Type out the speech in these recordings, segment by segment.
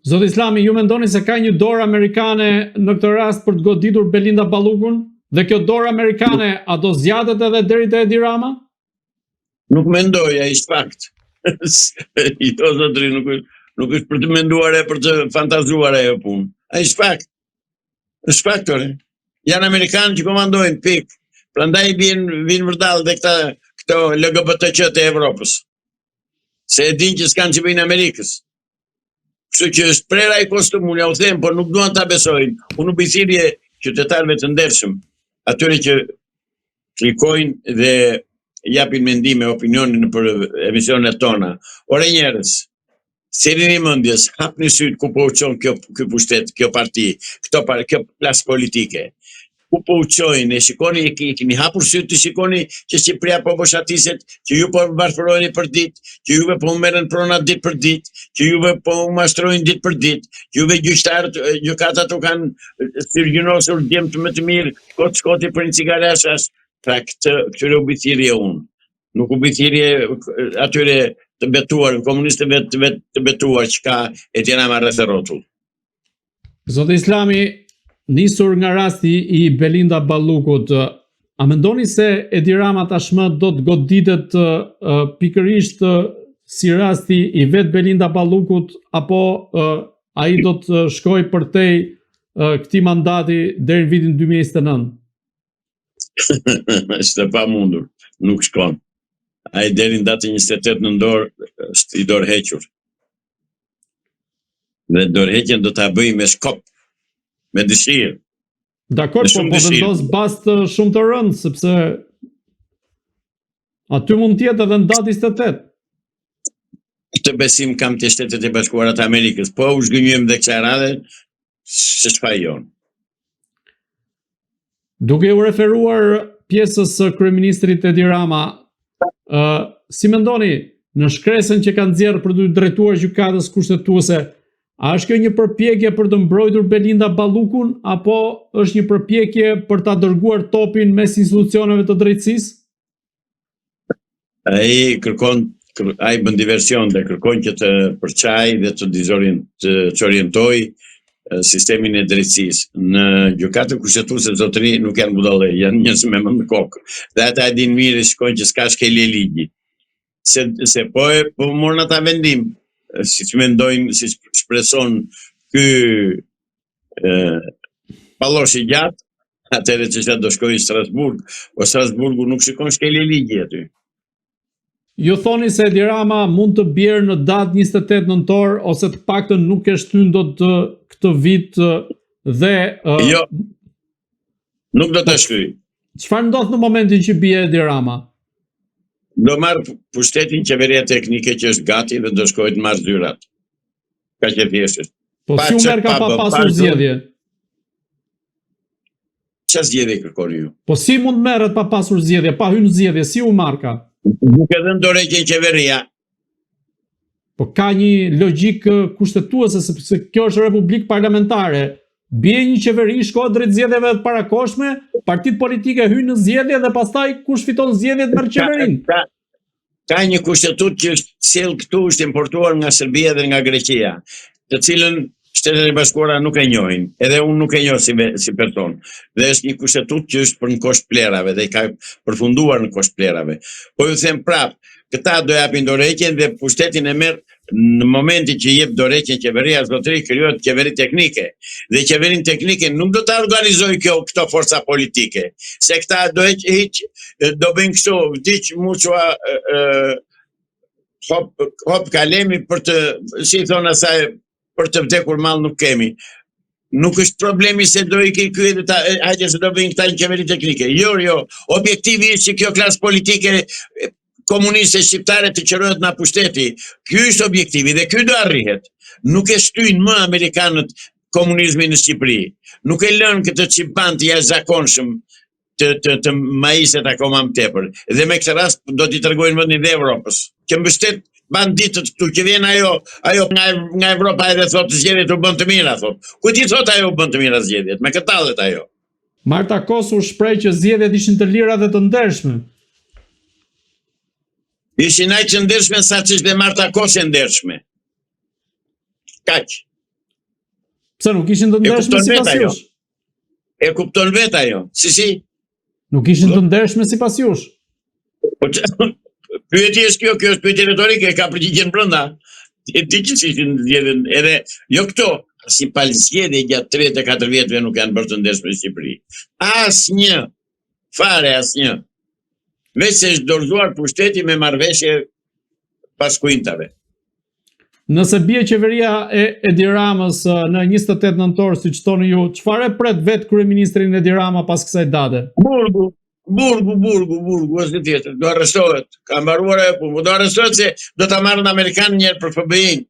Zoti Islami, ju mendoni se ka një dorë amerikane në këtë rast për të goditur Belinda Ballukun? Dhe kjo dorë amerikane a do zgjatet edhe deri te Edi Rama? Nuk mendoj, ai është fakt. Jo, zotri, nuk është për të menduar e për të fantazuar ajo punë. Ai është fakt. Është faktore. Janë amerikanë që komandojnë, pik. Prandaj vinë vërdall dhe këto LGBT të Evropës. Se e din që s'kanë që bëjnë Amerikës. Kështu që është prera i kostum, unë ja u them, por nuk duan ta besojnë. Unë bëj thirrje qytetarëve të ndershëm, atyre që klikojnë dhe japin mendime, opinionin për emisionet tona. Ore njerëz, sillni mendjes, hapni syt ku po u çon ky pushtet, kjo parti, kjo klasë politike. Ku po u çojnë, e shikoni, keni hapur syt të shikoni që Shqipëria po boshatishet, që ju po varfërojeni për ditë, që juve po merren prona ditë për ditë, që juve po mashtrojnë ditë për ditë, juve gjyqtarët, gjykatat u kanë sirgjënosur djemtë më të mirë, skoti për një cigare asas. Pra këtyre u bithirje unë. Nuk u bithirje atyre të betuar, komunistëve të betuar që ka Edi Rama rreth rrotull. Zoti Islami, nisur nga rasti i Belinda Ballukut, a mendoni se Edi Rama tashmë do të goditet pikërisht si rasti i vet Belinda Ballukut, apo ai do të shkojë përtej këtij mandati deri në vitin 2029? Është pa mundur, nuk shkon. Ai deri në datën 28 nëntor është i dorëhequr. Dhe dorëheqjen do ta bëj me shkop, me dëshirë. Dakor, po vendos bazë shumë të rëndë, sepse aty mund të jetë edhe në datë 28. Këtë besim kam të Shtetet e Bashkuara të Amerikës, po u zgënjym dhe kësaj radhe, s'është fajon. Duke u referuar pjesës së kryeministrit Edi Rama, si mendoni, në shkresën që kanë nxjerrë për të drejtuar gjykatës kushtetuese, a është kjo një përpjekje për të mbrojtur Belinda Ballukun, apo është një përpjekje për ta dërguar topin mes institucioneve të drejtësisë? Ai bën diversion dhe kërkon që të përçajë dhe të orientojë sistemin e drejtësisë. Në gjykatën kushtetuese zotëri nuk janë budalle, janë njerëz me mend në kokë. Dhe ata e dinë mirë, shkojnë që s'ka shkelje ligji. Se po morën ata vendim, siç mendojnë, siç shpreson ky pallosh i gjatë, atëherë që do shkojë në Strasburg, o Strasburgu nuk shikon shkelje ligji aty. Ju thoni se Edi Rama mund të bjerë në datë 28 nëntor, ose të paktën nuk e shtyn dot këtë vit dhe... Jo, nuk do të shtyj. Çfarë ndodh në momentin që bie Edi Rama? Do marr pushtetin qeveria teknike që është gati dhe do shkojë të marrë zyrat. Kaq e thjeshtë. Po si u merr ka pa pasur zgjedhje? Çfarë zgjedhje kërkoni ju? Po si mund merret pa pasur zgjedhje, pa hyrë në zgjedhje, si u marka? Duke dhënë dorëheqjen qeveria. Po ka një logjik kushtetuese, sepse kjo është republikë parlamentare. Bie një qeveri, shkohet drejt zgjedhjeve të parakohshme, partitë politike hyjnë në zgjedhje dhe pastaj kush fiton zgjedhjet merr qeverinë. Ka një kushtetutë që është sjell këtu, është importuar nga Serbia dhe nga Greqia, të cilën Shtetet e Bashkuara nuk e njohin, edhe unë nuk e njoh si person. Dhe është një kushtetutë që është për në kosht plerave dhe i ka përfunduar në kosht plerave. Po ju them prap, këta do japin dorëheqjen dhe pushtetin e merr në momentin që jep dorëheqjen qeveria, zotëri krijohet qeveri teknike. Dhe qeverinë teknike nuk do ta organizojë këto forca politike. Se këta do bëjnë kështu, diç muçua hop kalemi për të, si thon asaj, për të vdekur mall nuk kemi. Nuk është problemi se do i ky hajde se do bëjnë këta një qeveri teknike. Jo. Objektivi është që kjo klasë politike komuniste shqiptare të qërohet nga pushteti. Ky është objektivi dhe ky do arrihet. Nuk e shtyjnë më amerikanët komunizmin në Shqipëri. Nuk e lënë këtë çipan të jashtëzakonshëm të maiset akoma më tepër. Dhe me këtë rast do t'i tregojnë vendin dhe Evropës. Që mbështet banditët këtu që vjen ajo nga Evropa edhe thotë zgjedhjet u bën të mira, thotë. Ku ti thotë ajo u bën të mira zgjedhjet? Me këtë tallet ajo. Marta Kosur shpreh që zgjedhjet ishin të lira dhe të ndershme. Ishin aq të ndershme sa që ishte Marta Kosur e ndershme. Kaq. Pse nuk ishin të ndershme sipas jush? E kupton vet ajo. Si? Nuk ishin të ndershme sipas jush. Po pyetja është kjo është pyetje retorike, ka përgjigjen brenda. Ti që ishin zgjedhën edhe jo këto, si palëzgjedhje gjatë 34 vjetëve nuk janë bërë të ndershme në Shqipëri. Asnjë. Fare asnjë. Veç se është dorëzuar pushteti me marrëveshje pas kuintave. Nëse bie qeveria e Edi Ramës në 28 nëntor, siç thoni ju, çfarë pret vet kryeministrin Edi Rama pas kësaj date? Burgu, është tjetër, do arrestohet, ka mbaruar ajo punë, do arrestohet se do ta marrën amerikanë një herë për FBI-n,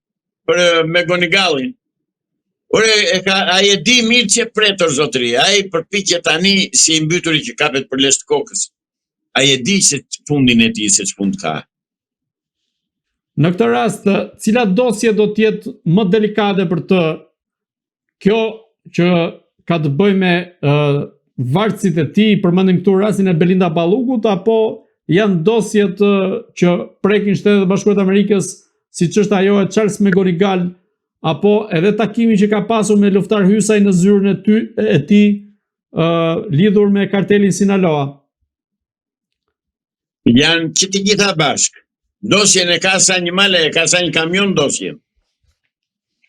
për me Gonigalin. Ai e di mirë që pretor zotëri, ai përpiqet tani si i mbyturi që kapet për lesht kokës. Ai e di se fundin e tij se ç'fund ka. Në këtë rast, cilat dosje do të jetë më delikate për të? Kjo që ka të bëjë me varësit e tij, përmendim këtu rastin e Belinda Ballukut, apo janë dosjet që prekin Shtetet e Bashkuara të Amerikës, siç është ajo e Charles McGonigal, apo edhe takimi që ka pasur me luftar Hysaj në zyrën e tij lidhur me kartelin Sinaloa? Janë që të gjitha bashkë. Dosjen e ka sa një male, ka sa një kamion dosjen.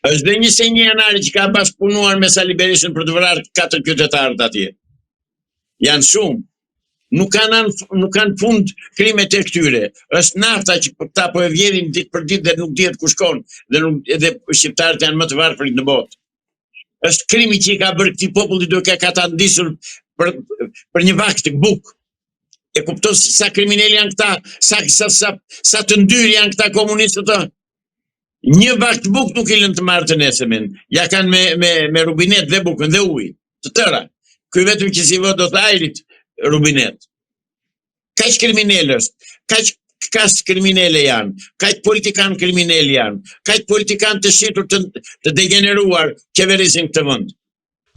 Është dhe 21 janari që ka bashkëpunuar me Sali Berishën për të vrarë 4 qytetarët atje. Janë shumë. Nuk kanë fund krimet e këtyre. Është nafta që ta po e vjedhin ditë për ditë dhe nuk dihet ku shkon, dhe shqiptarët janë më të varfrit në botë. Është krimi që i ka bërë këtij populli duke ka ta ndisur për një vakt buk. E kupton sa kriminal janë këta, sa të ndyrë janë këta komunistët. Një vakt buk nuk i lënë të marrë të nesëmin. Ja kanë me rubinet dhe bukën dhe ujë, të tëra. Ky vetëm që si vë do të ajrit rubinet. Kaq kriminal është, kaq kriminale janë, kaq politikan kriminal janë, kaq politikan të shitur të degeneruar qeverisin këtë vend.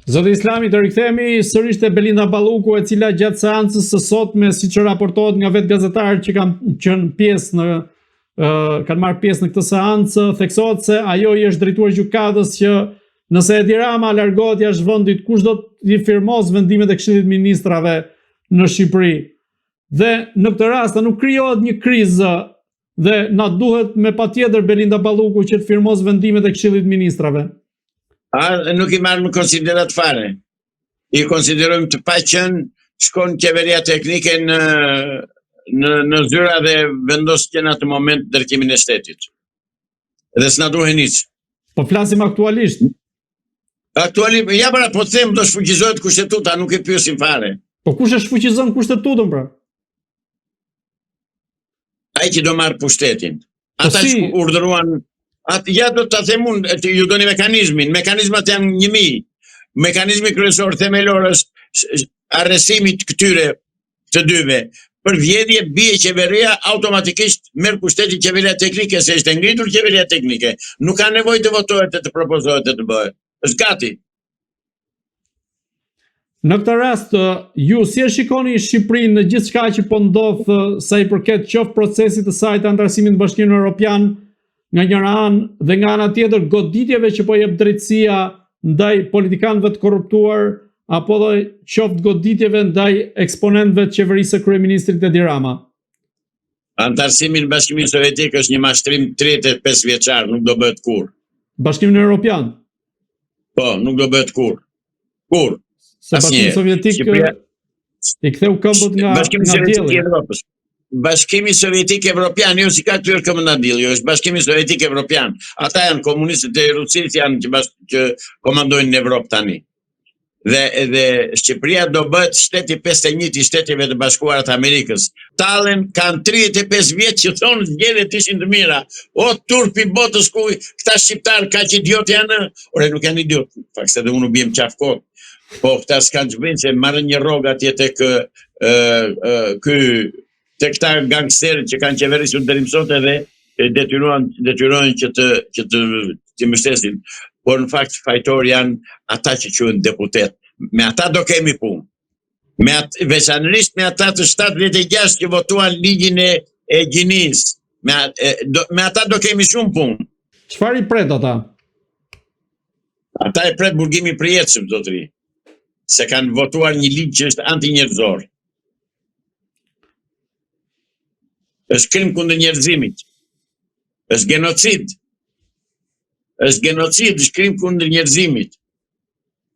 Zoti Islami, të rikthehemi sërish te Belinda Balluku, e cila gjatë seancës së sotme, siç raportohet nga vetë gazetarët që kanë qenë pjesë kanë marrë pjesë në këtë seancë, theksohet se ajo i është drejtuar gjykatës që nëse Edi Rama largohet jashtë vendit, kush do t'i firmos vendimet e Këshillit të Ministrave në Shqipëri. Dhe në këtë rast nuk krijohet një krizë dhe na duhet me patjetër Belinda Balluku që të firmos vendimet e Këshillit të Ministrave. Nuk i marrë në konsiderat fare. I konsiderojmë të paqen, shkon qeveria teknike në zyra dhe vendos që në atë moment ndërtimin e shtetit. Dhe s'na duhen hiç. Po flasim aktualisht. Aktualisht, ja pra, po them do shfuqizohet kushtetuta, nuk e pyesim fare. Po kush e shfuqizon kushtetutën pra? Ai që do marrë pushtetin. Ata që urdhëruan. Ja do të them unë, ju doni mekanizmin. Mekanizmat janë 1000. Mekanizmi kryesor themelor është arrestimi këtyre të dyve. Për vjedhje bie qeveria, automatikisht merr pushtetin qeveria teknike, se është ngritur qeveria teknike. Nuk ka nevojë të votohet e të propozohet e të bëhet. Është gati. Në këtë rast, ju si e shikoni Shqipërinë në gjithçka që po ndodh sa i përket qoftë procesit të saj të antarësimit në Bashkimin Evropian, nga njëra anë dhe nga ana tjetër goditjeve që po jep drejtësia ndaj politikanëve të korruptuar, apo dhe qoftë goditjeve ndaj eksponentëve të qeverisë së kryeministrit Edi Rama? Antarësimi në Bashkimin Sovjetik është një mashtrim 35 vjeçar, nuk do bëhet kurrë. Bashkimin Evropian? Po, nuk do bëhet kurrë. Kurrë. Se Bashkimi Sovjetik i ktheu këmbët nga dielli. Bashkimi Sovjetik Evropian, jo si ka këtyre këmbë nga dielli, jo është Bashkimi Sovjetik Evropian. Ata janë komunistët e Rusisë, janë që komandojnë në Evropë tani. Dhe Shqipëria do bëhet shteti 51 i Shteteve të Bashkuara të Amerikës. Tallen kanë 35 vjet që thonë zgjedhjet ishin të mira. O turpi botës ku këta shqiptarë kaq idiot janë, ore nuk janë idiot, pak se dhe unë bjem qafkot. Po këta s'kanë çbën se marrën një rrogë atje tek këta gangsterët që kanë qeverisur deri më sot edhe detyrohen që të mbështesin. Por në fakt fajtor janë ata që quhen deputet. Me ata do kemi punë. Veçanërisht me ata të 76 që votuan ligjin e gjinis. Me ata do kemi shumë punë. Çfarë i pret ata? Ata e pret burgimi përjetshëm, zotëri, se kanë votuar një ligj që është antinjerëzor. Është krim kundër njerëzimit. Është genocid. Është genocid, është krim kundër njerëzimit.